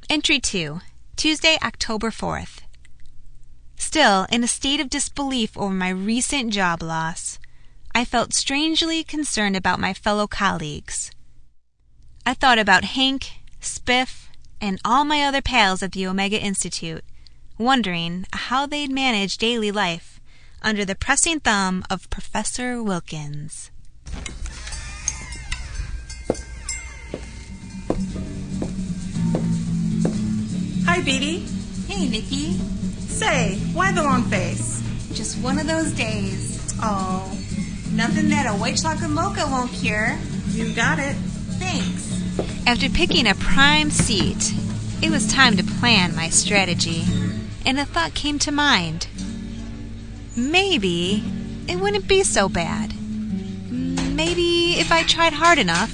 Entry 2, Tuesday, October 4th. Still in a state of disbelief over my recent job loss, I felt strangely concerned about my fellow colleagues. I thought about Hank, Spiff, and all my other pals at the Omega Institute, wondering how they'd manage daily life under the pressing thumb of Professor Wilkins. Hi, Beady. Hey, Nikki. Say, why the long face? Just one of those days. Oh, Nothing that a white chocolate mocha won't cure. you got it. Thanks. After picking a prime seat, it was time to plan my strategy, and a thought came to mind. Maybe it wouldn't be so bad. Maybe if I tried hard enough,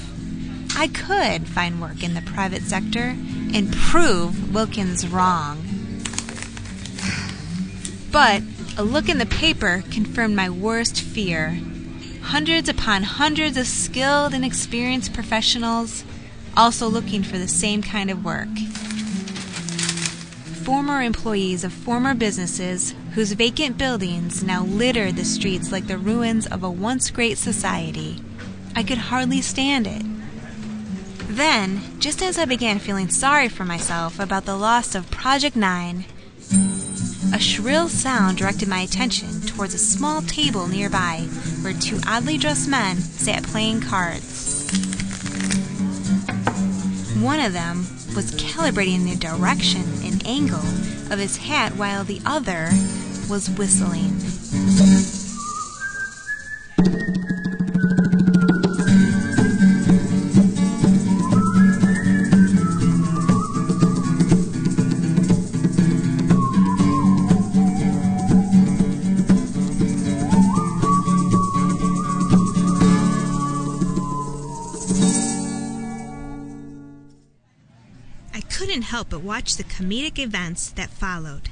I could find work in the private sector and prove Wilkins wrong. But a look in the paper confirmed my worst fear. Hundreds upon hundreds of skilled and experienced professionals also looking for the same kind of work. Former employees of former businesses whose vacant buildings now littered the streets like the ruins of a once great society. I could hardly stand it. Then, just as I began feeling sorry for myself about the loss of Project 9, a shrill sound directed my attention towards a small table nearby where two oddly dressed men sat playing cards. One of them was calibrating the direction and angle of his hat while the other was whistling. I couldn't help but watch the comedic events that followed.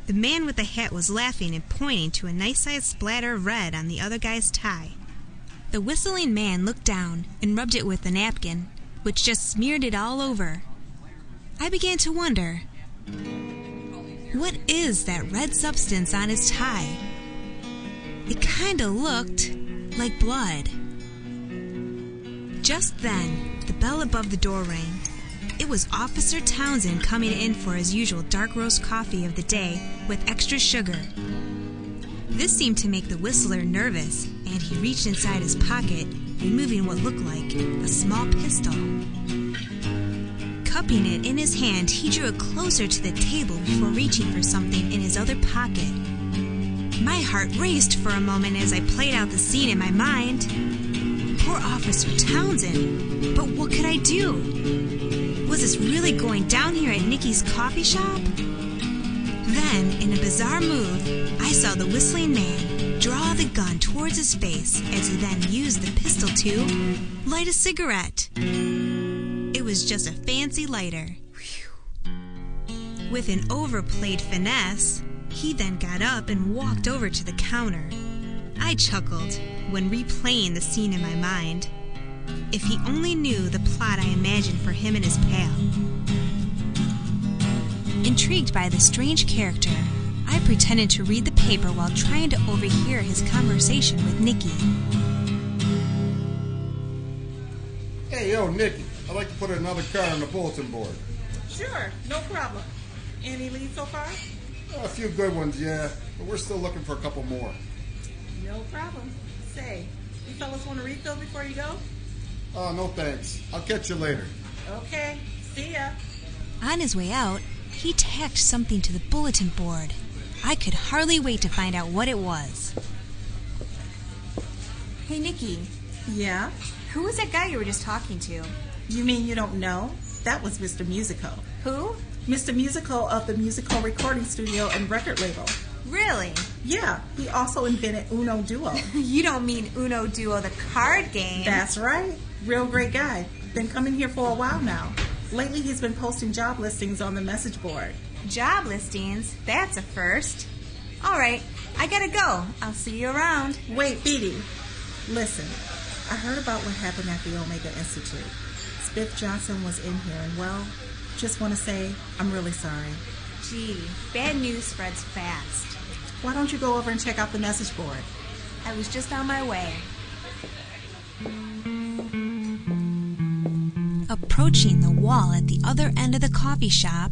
The man with the hat was laughing and pointing to a nice-sized splatter of red on the other guy's tie. The whistling man looked down and rubbed it with a napkin, which just smeared it all over. I began to wonder, what is that red substance on his tie? It kinda looked like blood. Just then, the bell above the door rang. It was Officer Townsend coming in for his usual dark roast coffee of the day with extra sugar. This seemed to make the whistler nervous, and he reached inside his pocket, removing what looked like a small pistol. Cupping it in his hand, he drew it closer to the table before reaching for something in his other pocket. My heart raced for a moment as I played out the scene in my mind. Poor Officer Townsend, but what could I do? Was this really going down here at Nikki's coffee shop? Then, in a bizarre move, I saw the whistling man draw the gun towards his face as he then used the pistol to light a cigarette. It was just a fancy lighter. With an overplayed finesse, he then got up and walked over to the counter. I chuckled when replaying the scene in my mind. If he only knew the plot I imagined for him and his pal. Intrigued by the strange character, I pretended to read the paper while trying to overhear his conversation with Nikki. Hey, yo, Nikki, I'd like to put another card on the bulletin board. Sure, no problem. Any leads so far? A few good ones, yeah, but we're still looking for a couple more. No problem. Say, you fellas want a refill before you go? Oh, no thanks. I'll catch you later. Okay, see ya. On his way out, he tacked something to the bulletin board. I could hardly wait to find out what it was. Hey, Nikki, Yeah? who was that guy you were just talking to? You mean you don't know? That was Mr. Musico. Who? Mr. Musico of the Musical Recording Studio and record label. Really? Yeah, he also invented Uno Duo. You don't mean Uno Duo, the card game? That's right. Real great guy. Been coming here for a while now. Lately he's been posting job listings on the message board. Job listings? That's a first. All right, I gotta go. I'll see you around. Wait, Beady. Listen, I heard about what happened at the Omega Institute. Spiff Johnson was in here and, well, Just want to say I'm really sorry. Gee, bad news spreads fast. Why don't you go over and check out the message board? I was just on my way. Approaching the wall at the other end of the coffee shop,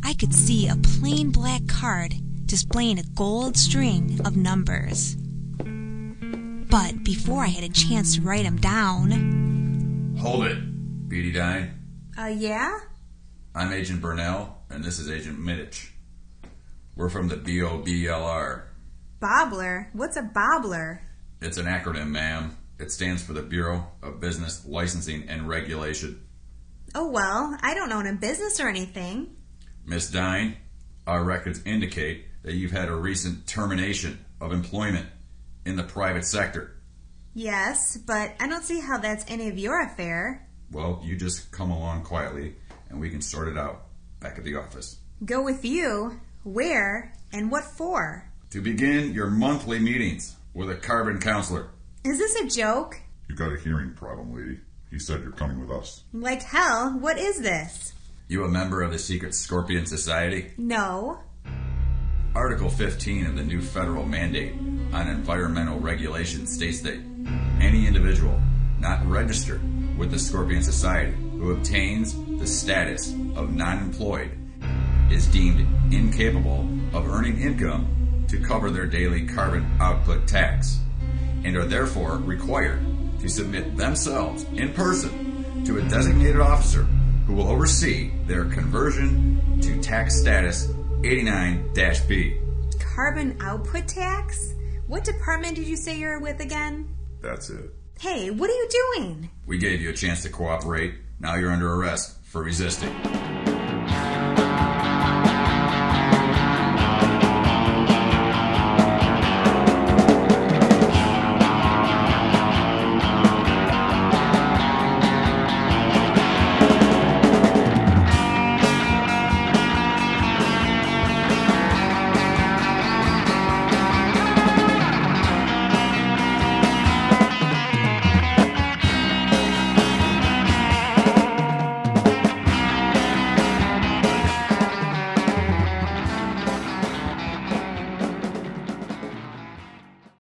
I could see a plain black card displaying a gold string of numbers. But before I had a chance to write them down... Hold it. Beady, Dine. Yeah? I'm Agent Burnell, and this is Agent Middich. We're from the BOBLR. Bobbler? What's a bobbler? It's an acronym, ma'am. It stands for the Bureau of Business Licensing and Regulation. Oh, well, I don't own a business or anything. Miss Dine, our records indicate that you've had a recent termination of employment in the private sector. Yes, but I don't see how that's any of your affair. Well, you just come along quietly, and we can sort it out back at the office. Go with you? Where? And what for? To begin your monthly meetings with a carbon counselor. Is this a joke? You got a hearing problem, lady. He said you're coming with us. Like hell, what is this? You a member of the secret Scorpion Society? No. Article 15 of the new federal mandate on environmental regulation states that any individual not registered with the Scorpion Society who obtains the status of non-employed is deemed incapable of earning income to cover their daily carbon output tax, and are therefore required to submit themselves in person to a designated officer who will oversee their conversion to tax status 89-B. Carbon output tax? What department did you say you're with again? That's it. Hey, what are you doing? We gave you a chance to cooperate. Now you're under arrest for resisting.